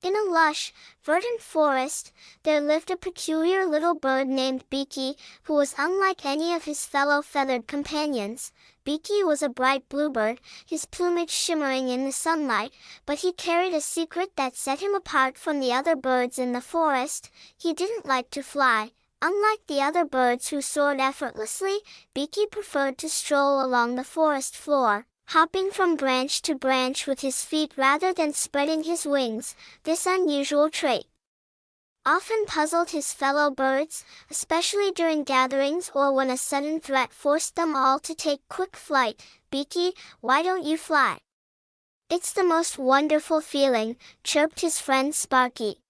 In a lush, verdant forest, there lived a peculiar little bird named Beaky, who was unlike any of his fellow feathered companions. Beaky was a bright bluebird, his plumage shimmering in the sunlight, but he carried a secret that set him apart from the other birds in the forest. He didn't like to fly. Unlike the other birds who soared effortlessly, Beaky preferred to stroll along the forest floor, hopping from branch to branch with his feet rather than spreading his wings. This unusual trait often puzzled his fellow birds, especially during gatherings or when a sudden threat forced them all to take quick flight. "Beaky, why don't you fly?" "It's the most wonderful feeling," chirped his friend Sparky,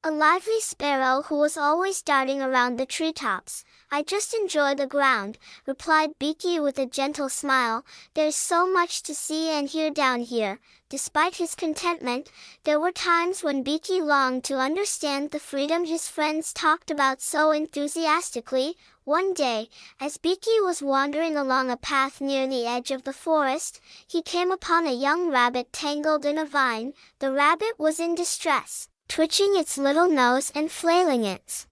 a lively sparrow who was always darting around the treetops. "I just enjoy the ground," replied Beaky with a gentle smile. "There's so much to see and hear down here." Despite his contentment, there were times when Beaky longed to understand the freedom his friends talked about so enthusiastically. One day, as Beaky was wandering along a path near the edge of the forest, he came upon a young rabbit tangled in a vine. The rabbit was in distress, twitching its little nose and flailing its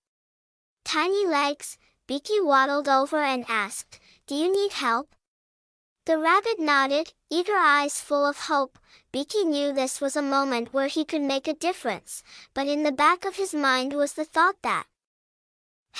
tiny legs. Beaky waddled over and asked, "Do you need help?" The rabbit nodded, eager eyes full of hope. Beaky knew this was a moment where he could make a difference, but in the back of his mind was the thought that,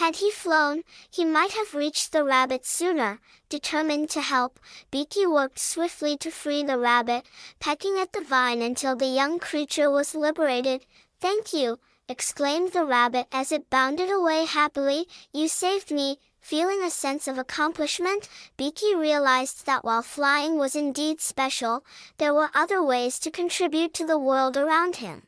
had he flown, he might have reached the rabbit sooner. Determined to help, Beaky worked swiftly to free the rabbit, pecking at the vine until the young creature was liberated. "Thank you," exclaimed the rabbit as it bounded away happily. "You saved me." Feeling a sense of accomplishment, Beaky realized that while flying was indeed special, there were other ways to contribute to the world around him.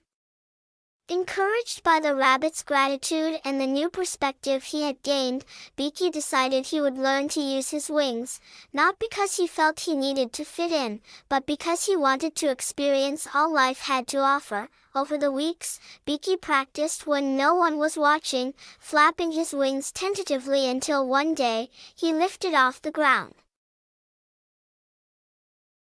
Encouraged by the rabbit's gratitude and the new perspective he had gained, Beaky decided he would learn to use his wings, not because he felt he needed to fit in, but because he wanted to experience all life had to offer. Over the weeks, Beaky practiced when no one was watching, flapping his wings tentatively until one day, he lifted off the ground.